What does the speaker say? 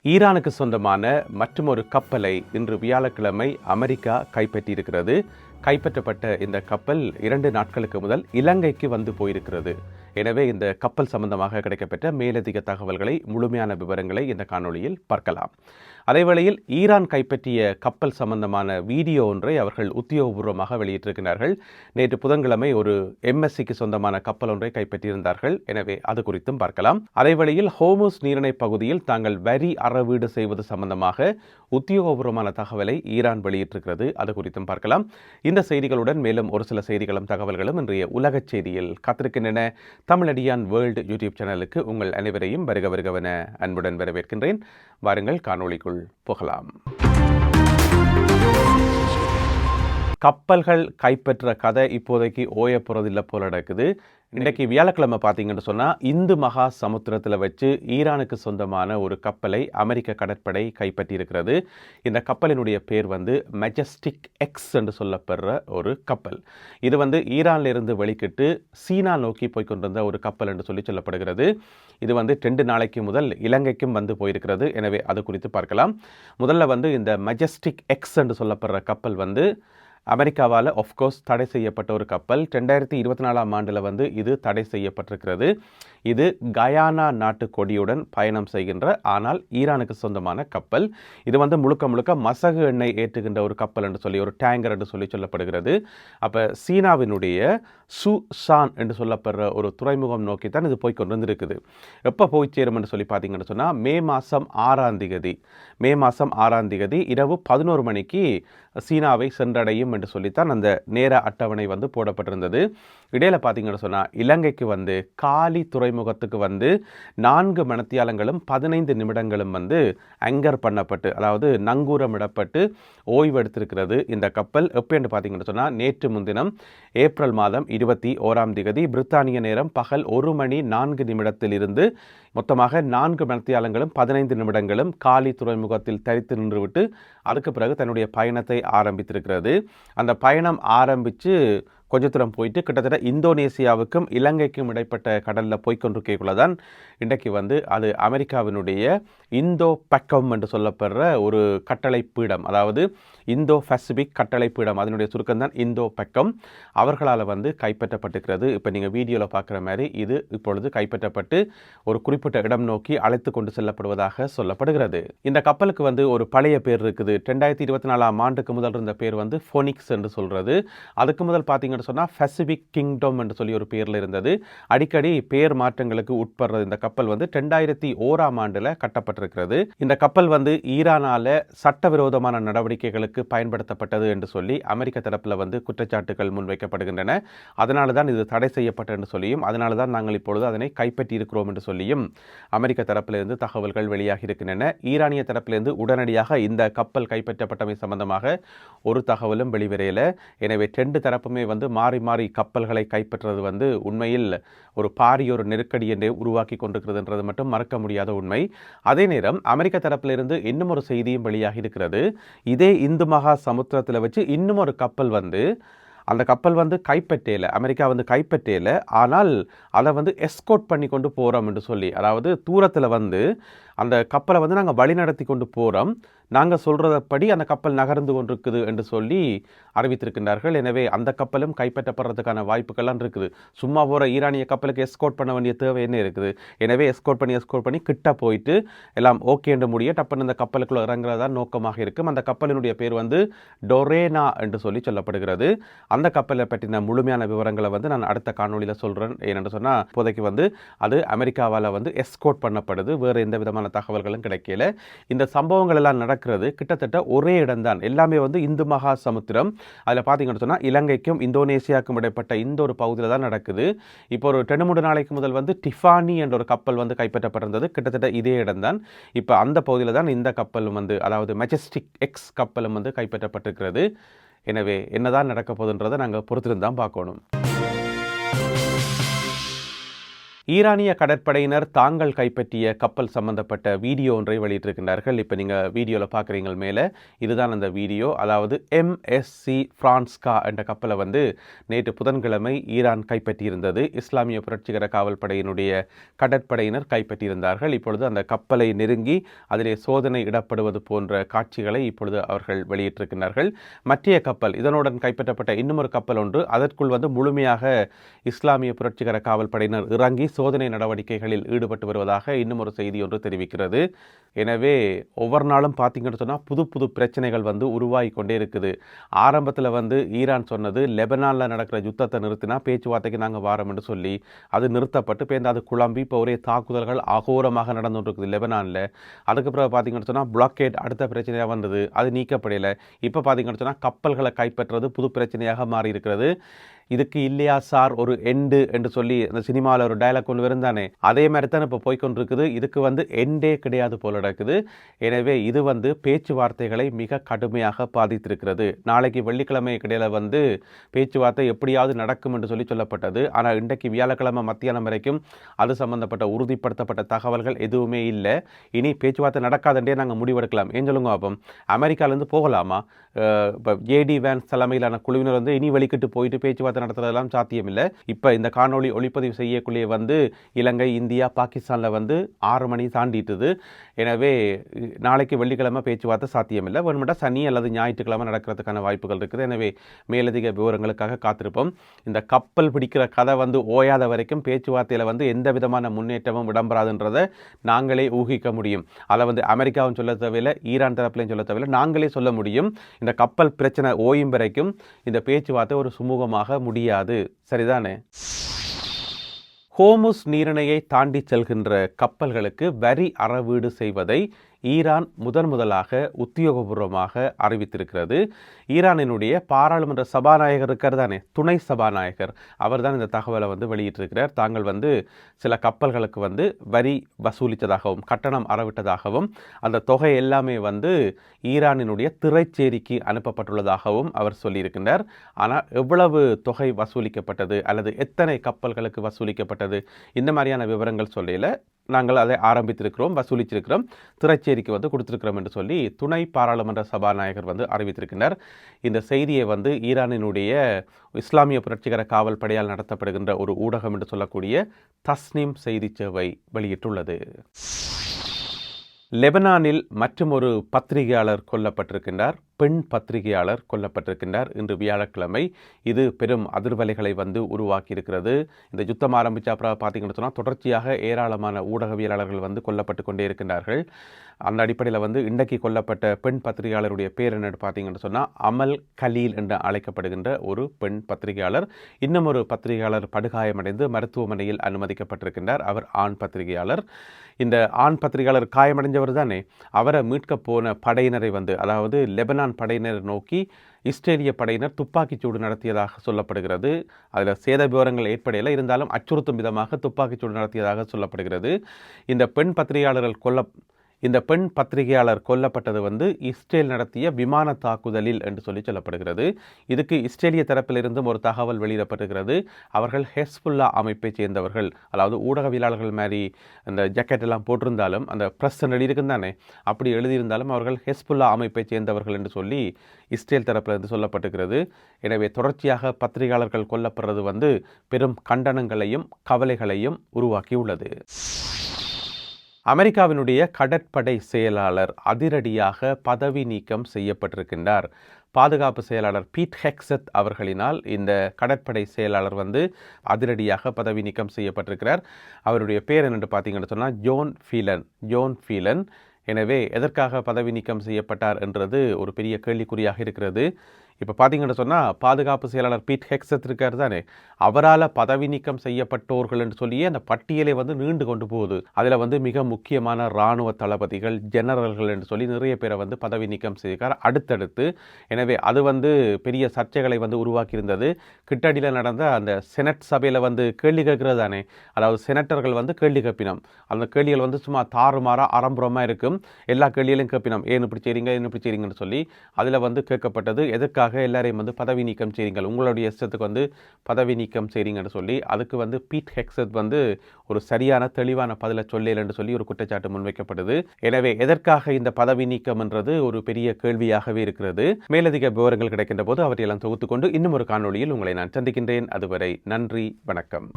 ஈரானுக்கு சொந்தமான மற்றுமொரு கப்பலை இன்று வியாழக்கிழமை அமெரிக்கா கைப்பற்றியிருக்கிறது. கைப்பற்றப்பட்ட இந்த கப்பல் 2 நாட்களுக்கு முதல் இலங்கைக்கு வந்து போயிருக்கிறது. எனவே இந்த கப்பல் சம்பந்தமாக கிடைக்கப்பெற்ற மேலதிக தகவல்களை, முழுமையான விவரங்களை இந்த காணொளியில் பார்க்கலாம். அதேவேளையில் ஈரான் கைப்பற்றிய கப்பல் சம்பந்தமான வீடியோ ஒன்றை அவர்கள் உத்தியோகபூர்வமாக வெளியிட்டிருக்கிறார்கள். நேற்று புதன்கிழமை ஒரு MSCக்கு சொந்தமான கப்பல் ஒன்றை கைப்பற்றியிருந்தார்கள். எனவே அது குறித்தும் பார்க்கலாம். அதேவேளையில் ஹோர்முஸ் நீரிணை பகுதியில் தாங்கள் வரி அறவீடு செய்வது சம்பந்தமாக உத்தியோகபூர்வமான தகவலை ஈரான் வெளியிட்டிருக்கிறது. அது குறித்தும் பார்க்கலாம். இந்த செய்திகளுடன் மேலும் ஒரு சில செய்திகளும் தகவல்களும் இன்றைய உலக செய்தியில் காத்திருக்கின்றன. தமிழடியான் வேர்ல்டு யூடியூப் சேனலுக்கு உங்கள் அனைவரையும் வருகவென அன்புடன் வரவேற்கின்றேன். வாருங்கள் காணொளிக்குள் போகலாம். கப்பல்கள் கைப்பற்ற கதை இப்போதைக்கு ஓய போறதில்லை போல நடக்குது. இன்றைக்கு வியாழக்கிழமை பார்த்தீங்கன்னு சொன்னால் இந்து மகா சமுத்திரத்தில் வச்சு ஈரானுக்கு சொந்தமான ஒரு கப்பலை அமெரிக்க கடற்படை கைப்பற்றியிருக்கிறது. இந்த கப்பலினுடைய பேர் மெஜஸ்டிக் எக்ஸ் என்று சொல்லப்படுற ஒரு கப்பல். இது ஈரானிலிருந்து வெளிக்கிட்டு சீனா நோக்கி போய்கொண்டிருந்த ஒரு கப்பல் என்று சொல்லப்படுகிறது. இது 2 நாளைக்கு முதல் இலங்கைக்கும் போயிருக்கிறது. எனவே அது குறித்து பார்க்கலாம். முதல்ல இந்த மெஜஸ்டிக் எக்ஸ் என்று சொல்லப்படுற கப்பல் அமெரிக்காவால் ஆஃப்கோர்ஸ் தடை செய்யப்பட்ட ஒரு கப்பல். 2024ஆம் ஆண்டில் இது தடை செய்யப்பட்டிருக்கிறது. இது கயானா நாட்டு கொடியுடன் பயணம் செய்கின்ற ஆனால் ஈரானுக்கு சொந்தமான கப்பல். இது முழுக்க மசகு எண்ணெய் ஏற்றுகின்ற ஒரு கப்பல் என்று சொல்லி, ஒரு டேங்கர் என்று சொல்லப்படுகிறது. அப்போ சீனாவினுடைய சுசான் என்று சொல்லப்படுற ஒரு துறைமுகம் நோக்கித்தான் இது போய் கொண்டு வந்திருக்குது. எப்போ போய் சேரும் என்று சொல்லி பார்த்தீங்கன்னு சொன்னால் மே மாதம் 6ஆம் தேதி இரவு 11 மணிக்கு சீனாவை சென்றடையும் என்று சொல்லித்தான் அந்த நேர அட்டவணை போடப்பட்டிருந்தது. இடையில பார்த்தீங்கன்னு சொன்னால் இலங்கைக்கு காலி துறைமுகத்துக்கு 4 மணித்தியாலங்களும் 15 நிமிடங்களும் அங்கர் பண்ணப்பட்டு, அதாவது நங்கூரமிடப்பட்டு ஓய்வெடுத்திருக்கிறது இந்த கப்பல். எப்போ என்று பார்த்தீங்கன்னு சொன்னால் நேற்று முன்தினம் ஏப்ரல் மாதம் 21ஆம் தேதி பிரித்தானிய நேரம் பகல் 1 மணி 4 நிமிடத்தில் இருந்து மொத்தமாக 4 மணித்தியாலங்களும் 15 நிமிடங்களும் காலி துறைமுகத்தில் தரித்து நின்றுவிட்டு அதுக்கு பிறகு தன்னுடைய பயணத்தை ஆரம்பித்திருக்கிறது. அந்த பயணம் ஆரம்பித்து கொஞ்ச தூரம் போயிட்டு கிட்டத்தட்ட இந்தோனேசியாவுக்கும் இலங்கைக்கும் இடைப்பட்ட கடலில் போய்கொண்டிருக்கக்குள்ளதான் இன்றைக்கு அது அமெரிக்காவினுடைய இந்தோ பக்கம் என்று சொல்லப்படுற ஒரு கட்டளை பீடம், அதாவது இந்தோ பசிபிக் கட்டளை பீடம், அதனுடைய சுருக்கம் தான் இந்தோ பக்கம், அவர்களால் கைப்பற்றப்பட்டிருக்கிறது. இப்போ நீங்கள் வீடியோவில் பார்க்குற மாதிரி இது இப்பொழுது கைப்பற்றப்பட்டு ஒரு குறிப்பிட்ட இடம் நோக்கி அழைத்து கொண்டு செல்லப்படுவதாக சொல்லப்படுகிறது. இந்த கப்பலுக்கு ஒரு பழைய பேர் இருக்குது. 2024ஆம் ஆண்டுக்கு முதல் இருந்த பேர் ஃபோனிக்ஸ் என்று சொல்கிறது. அதுக்கு முதல் பார்த்தீங்கன்னு சொன்னால் பசிபிக் கிங்டம் என்று சொல்லி ஒரு பேரில் இருந்தது. அடிக்கடி பேர் மாற்றங்களுக்கு உட்படுறது இந்த கப்பல் 2001ஆம் ஆண்டில் கட்டப்பட்டிருக்கிறது. இந்த கப்பல் ஈரானால சட்டவிரோதமான நடவடிக்கைகளுக்கு பயன்படுத்தப்பட்டது என்று சொல்லி அமெரிக்க தரப்பில் குற்றச்சாட்டுகள் முன்வைக்கப்படுகின்றன. அதனால தான் இது தடை செய்யப்பட்டது என்று சொல்லியும், அதனால தான் நாங்கள் இப்பொழுது அதனை கைப்பற்றி இருக்கிறோம் என்று சொல்லியும் அமெரிக்க தரப்பிலிருந்து தகவல்கள் வெளியாகி இருக்கின்றன. ஈரானிய தரப்பிலிருந்து உடனடியாக இந்த கப்பல் கைப்பற்றப்பட்டமை சம்பந்தமாக ஒரு தகவலும் வெளிவரையில். எனவே 2 தரப்புமே மாறி மாறி கப்பல்களை கைப்பற்றுறது உண்மையில் ஒரு பாரிய நெருக்கடி என்றே உருவாக்கி கொண்டிருக்கிறதுன்றது மட்டும் மறக்க முடியாத உண்மை. அதே நேரம் அமெரிக்க தரப்பிலிருந்து இன்னும் ஒரு செய்தியும் வெளியாகி இருக்கிறது. இதே இந்து மகா சமுத்திரத்தில் வச்சு இன்னும் ஒரு கப்பல் அந்த கப்பல் கைப்பற்றல, அமெரிக்கா கைப்பற்றல, ஆனால் அதை எஸ்கோர்ட் பண்ணி கொண்டு போகிறோம் என்று சொல்லி, அதாவது தூரத்தில் அந்த கப்பலை நாங்கள் வழி நடத்தி கொண்டு போகிறோம், நாங்கள் சொல்கிறதப்படி அந்த கப்பல் நகர்ந்து கொண்டிருக்குது என்று சொல்லி அறிவித்திருக்கின்றார்கள். எனவே அந்த கப்பலும் கைப்பற்றப்படுறதுக்கான வாய்ப்புகள்லாம் இருக்குது. சும்மா போகிற ஈரானிய கப்பலுக்கு எஸ்கோர்ட் பண்ண வேண்டிய தேவை என்ன இருக்குது? எனவே எஸ்கோர்ட் பண்ணி கிட்ட போயிட்டு எல்லாம் ஓகே என்று முடிய டப்புன்னு இந்த கப்பலுக்குள்ள இறங்குறதா நோக்கமாக இருக்கும். அந்த கப்பலினுடைய பேர் டொரேனா என்று சொல்லப்படுகிறது. அந்த கப்பலை பற்றின முழுமையான விவரங்களை நான் அடுத்த காணொலியில் சொல்கிறேன். ஏனென்று சொன்னால் இப்போதைக்கு அது அமெரிக்காவால் எஸ்கோர்ட் பண்ணப்படுது. வேறு எந்த விதமான தகவல்களும் கிடைக்கல. இந்த சம்பவங்கள் எல்லாம் நடக்கிறது கிட்டத்தட்ட ஒரே இடம்தான். எல்லாமே இந்து மகா சமுத்திரம். அதில் பார்த்தீங்கன்னு சொன்னால் இலங்கைக்கும் இந்தோனேசியாவுக்கும் இடைப்பட்ட இந்த ஒரு பகுதியில் தான் நடக்குது. இப்போ ஒரு 2-3 நாளைக்கு முதல் டிஃபானி என்ற ஒரு கப்பல் கைப்பற்றப்பட்டிருந்தது. கிட்டத்தட்ட இதே இடம்தான். இப்போ அந்த பகுதியில் தான் இந்த கப்பலும் அதாவது மெஜஸ்டிக் எக்ஸ் கப்பலும் கைப்பற்றப்பட்டிருக்கிறது. எனவே என்னதான் நடக்க போகுதுன்றதை நாங்கள் பொறுத்திருந்து தான் பார்க்கணும். ஈரானிய கடற்படையினர் தாங்கள் கைப்பற்றிய கப்பல் சம்பந்தப்பட்ட வீடியோ ஒன்றை வெளியிட்டிருக்கின்றார்கள். இப்போ நீங்கள் வீடியோவில் பார்க்குறீங்க மேலே, இதுதான் அந்த வீடியோ. அதாவது MSC ஃப்ரான்ஸ்கா என்ற கப்பலை வந்து நேற்று புதன்கிழமை ஈரான் கைப்பற்றியிருந்தது. இஸ்லாமிய புரட்சிகர காவல் படையினுடைய கடற்படையினர் கைப்பற்றியிருந்தார்கள். இப்பொழுது அந்த கப்பலை நெருங்கி அதிலே சோதனை இடப்படுவது போன்ற காட்சிகளை இப்பொழுது அவர்கள் வெளியிட்டிருக்கிறார்கள். மற்றைய கப்பல், இதனுடன் கைப்பற்றப்பட்ட இன்னும் கப்பல் ஒன்று, அதற்குள் வந்து முழுமையாக இஸ்லாமிய புரட்சிகர காவல் படையினர் இறங்கி சோதனை நடவடிக்கைகளில் ஈடுபட்டு வருவதாக இன்னும் ஒரு செய்தி ஒன்று தெரிவிக்கிறது. எனவே ஒவ்வொரு நாளும் பார்த்தீங்கன்னு சொன்னால் புது புது பிரச்சனைகள் வந்து உருவாகி கொண்டே இருக்குது. ஆரம்பத்தில் வந்து ஈரான் சொன்னது லெபனானில் நடக்கிற யுத்தத்தை நிறுத்தினா பேச்சுவார்த்தைக்கு நாங்கள் வாரோம்னு சொல்லி அது நிறுத்தப்பட்டு பேருந்து அது குழம்பி இப்போ ஒரே தாக்குதல்கள் அகோரமாக நடந்துட்டு இருக்குது லெபனானில். அதுக்கப்புறம் பார்த்தீங்கன்னு சொன்னால் பிளாக்கேட் அடுத்த பிரச்சனையாக வந்தது, அது நீக்கப்படையில. இப்போ பார்த்தீங்கன்னு சொன்னால் கப்பல்களை கைப்பற்றுறது புது பிரச்சனையாக மாறி இருக்கிறது. இதுக்கு இல்லையா சார் ஒரு எண்டு என்று சொல்லி அந்த சினிமாவில் ஒரு டயலாக் ஒன்று இருந்தானே, அதே மாதிரி தான் இப்போ போய்கொண்டிருக்குது. இதுக்கு வந்து எண்டே கிடையாது போல நடக்குது. எனவே இது வந்து பேச்சுவார்த்தைகளை மிக கடுமையாக பாதித்திருக்கிறது. நாளைக்கு வெள்ளிக்கிழமை இடையில வந்து பேச்சுவார்த்தை எப்படியாவது நடக்கும் என்று சொல்லப்பட்டது. ஆனால் இன்றைக்கு வியாழக்கிழமை மத்தியானம் வரைக்கும் அது சம்பந்தப்பட்ட உறுதிப்படுத்தப்பட்ட தகவல்கள் எதுவுமே இல்லை. இனி பேச்சுவார்த்தை நடக்காதுன்றே நாங்கள் முடிவெடுக்கலாம். ஏன் சொல்லுங்க அப்போ, அமெரிக்காவிலேருந்து போகலாமா? இப்போ JD Vance தலைமையிலான குழுவினர் வந்து இனி வெளிக்கிட்டு போயிட்டு பேச்சுவார்த்தை நடத்துறதெல்லாம் சாத்தியமில்லை. இப்போ இந்த காணொளி ஒளிப்பதிவு செய்யக்குள்ளே வந்து இலங்கை, இந்தியா, பாகிஸ்தானில் வந்து 6 மணி தாண்டிட்டுது. எனவே நாளைக்கு வெள்ளிக்கிழமை பேச்சுவார்த்தை சாத்தியமில்லை. வேணுமெண்டா சனி அல்லது ஞாயிற்றுக்கிழமை நடக்கிறதுக்கான வாய்ப்புகள் இருக்குது. எனவே மேலதிக விவரங்களுக்காக காத்திருப்போம். இந்த கப்பல் பிடிக்கிற கதை வந்து ஓயாத வரைக்கும் பேச்சுவார்த்தையில் வந்து எந்த விதமான முன்னேற்றமும் இடம்பெறாதுன்றதை நாங்களே ஊகிக்க முடியும். அதை வந்து அமெரிக்காவும் சொல்ல தேவையில்லை, ஈரான் தரப்புலையும் சொல்ல தேவையில்லை, நாங்களே சொல்ல முடியும். இந்த கப்பல் பிரச்சனை ஓயும் வரைக்கும் இந்த பேச்சுவார்த்தை ஒரு சுமூகமாக முடியாது. சரிதானே? ஹோர்முஸ் நீரிணையை தாண்டி செல்கின்ற கப்பல்களுக்கு வரி அறவீடு செய்வதை ஈரான் முதலாக உத்தியோகபூர்வமாக அறிவித்திருக்கிறது. ஈரானினுடைய பாராளுமன்ற சபாநாயகர் இருக்கார் தானே, துணை சபாநாயகர், அவர் தான் இந்த தகவலை வந்து வெளியிட்டிருக்கிறார். தாங்கள் வந்து சில கப்பல்களுக்கு வந்து வரி வசூலித்ததாகவும் கட்டணம் அறவிட்டதாகவும் அந்த தொகை எல்லாமே வந்து ஈரானினுடைய திரைச்சேரிக்கு அனுப்பப்பட்டுள்ளதாகவும் அவர் சொல்லியிருக்கின்றார். ஆனால் எவ்வளவு தொகை வசூலிக்கப்பட்டது அல்லது எத்தனை கப்பல்களுக்கு வசூலிக்கப்பட்டது இந்த மாதிரியான விவரங்கள் சொல்லல. நாங்கள் அதை ஆரம்பித்திருக்கிறோம், வசூலிச்சிருக்கிறோம், திரைச்சேரிக்கு வந்து கொடுத்திருக்கிறோம் என்று சொல்லி துணை பாராளுமன்ற சபாநாயகர் வந்து அறிவித்திருக்கிறார். இந்த செய்தியை வந்து ஈரானினுடைய இஸ்லாமிய புரட்சிகர காவல் படையால் நடத்தப்படுகின்ற ஒரு ஊடகம் என்று சொல்லக்கூடிய தஸ்னீம் செய்தி சேவை வெளியிட்டுள்ளது. லெபனானில் மற்றொரு பத்திரிகையாளர் கொல்லப்பட்டிருக்கின்றார். பெண் பத்திரிகையாளர் கொல்லப்பட்டிருக்கின்றார் இன்று வியாழக்கிழமை. இது பெரும் அதிர்வலைகளை வந்து உருவாக்கியிருக்கிறது. இந்த யுத்தம் ஆரம்பித்த அப்புறம் பார்த்தீங்கன்னு சொன்னால் தொடர்ச்சியாக ஏராளமான ஊடகவியலாளர்கள் வந்து கொல்லப்பட்டு கொண்டே இருக்கின்றார்கள். அந்த அடிப்படையில் வந்து இன்றைக்கு கொல்லப்பட்ட பெண் பத்திரிகையாளருடைய பேர் என்னென்னு பார்த்தீங்கன்னு சொன்னால் அமல் கலீல் என்று அழைக்கப்படுகின்ற ஒரு பெண் பத்திரிகையாளர். இன்னும் ஒரு பத்திரிகையாளர் படுகாயமடைந்து மருத்துவமனையில் அனுமதிக்கப்பட்டிருக்கின்றார். அவர் ஆண் பத்திரிகையாளர். இந்த ஆண் பத்திரிகையாளர் காயமடைஞ்சவர் தானே, அவரை மீட்க போன படையினரை வந்து, அதாவது லெபனான் படையினர் நோக்கி இஸ்ரேலிய படையினர் துப்பாக்கிச்சூடு நடத்தியதாக சொல்லப்படுகிறது. அதில் சேத விவரங்கள் ஏற்படையில் இருந்தாலும் அச்சுறுத்தும் விதமாக துப்பாக்கிச்சூடு நடத்தியதாக சொல்லப்படுகிறது. இந்த பெண் பத்திரிகையாளர் கொல்லப்பட்டது வந்து இஸ்ரேல் நடத்திய விமான தாக்குதலில் என்று சொல்லப்படுகிறது. இதுக்கு இஸ்ரேலிய தரப்பிலிருந்தும் ஒரு தகவல் வெளியிடப்பட்டிருக்கிறது. அவர்கள் ஹெஸ்புல்லா அமைப்பை சேர்ந்தவர்கள், அதாவது ஊடகவியலாளர்கள் மாதிரி அந்த ஜக்கெட் எல்லாம் போட்டிருந்தாலும் அந்த ப்ரெஸ் எழுதியிருக்கும் தானே, அப்படி எழுதியிருந்தாலும் அவர்கள் ஹெஸ்புல்லா அமைப்பை சேர்ந்தவர்கள் என்று சொல்லி இஸ்ரேல் தரப்பிலிருந்து சொல்லப்பட்டிருக்கிறது. எனவே தொடர்ச்சியாக பத்திரிகையாளர்கள் கொல்லப்படுறது வந்து பெரும் கண்டனங்களையும் கவலைகளையும் உருவாக்கியுள்ளது. அமெரிக்காவினுடைய கடற்படை செயலாளர் அதிரடியாக பதவி நீக்கம் செய்யப்பட்டிருக்கின்றார். பாதுகாப்பு செயலாளர் பீட் ஹெக்ஸத் அவர்களினால் இந்த கடற்படை செயலாளர் வந்து அதிரடியாக பதவி நீக்கம் செய்யப்பட்டிருக்கிறார். அவருடைய பேர் என்னென்று பார்த்தீங்கன்னு சொன்னால் ஜோன் ஃபீலன். எனவே எதற்காக பதவி நீக்கம் செய்யப்பட்டார் என்றது ஒரு பெரிய கேள்விக்குறியாக இருக்கிறது. இப்போ பார்த்தீங்கன்னு சொன்னால் பாதுகாப்பு செயலாளர் பீட் ஹெக்ஸத் இருக்கார் தானே, அவரால் பதவி நீக்கம் செய்யப்பட்டோர்கள் என்று சொல்லியே அந்த பட்டியலை வந்து நீண்டு கொண்டு போகுது. அதில் வந்து மிக முக்கியமான இராணுவ தளபதிகள், ஜெனரல்கள் என்று சொல்லி நிறைய பேரை வந்து பதவி நீக்கம் செய்திருக்கார் அடுத்தடுத்து. எனவே அது வந்து பெரிய சர்ச்சைகளை வந்து உருவாக்கியிருந்தது. கிட்டடியில் நடந்த அந்த செனட் சபையில் வந்து கேள்வி கேட்கிறது தானே, அதாவது செனட்டர்கள் வந்து கேள்வி கேட்பினோம். அந்த கேள்விகள் வந்து சும்மா தாறுமாறாக ஆரம்பரமாக இருக்கும். எல்லா கேள்விகளையும் கேட்பினோம், ஏன் இப்படி செய்றீங்கன்னு சொல்லி. அதில் வந்து கேட்கப்பட்டது எதற்காக எதற்காக எல்லாரையும் வந்து பதவி நீக்கம் செய்றீங்கள், உங்களுடைய இஷ்டத்துக்கு வந்து பதவி நீக்கம் செய்றீங்கன்னு சொல்லி அதுக்கு வந்து பீட் ஹெக்ஸத் வந்து ஒரு சரியான தெளிவான பதிலை சொல்லல என்று சொல்லி ஒரு குற்றச்சாட்டு முன்வைக்கப்படுது. எனவே எதற்காக இந்த பதவி நீக்கம் என்றது ஒரு பெரிய கேள்வியாகவே இருக்கிறது. மேலதிக விவரங்கள் கிடைக்கின்ற போது அவற்றையெல்லாம் தொகுத்துக்கொண்டு இன்னும் ஒரு காணொளியில் உங்களை நான் சந்திக்கின்றேன். அதுவரை நன்றி, வணக்கம்.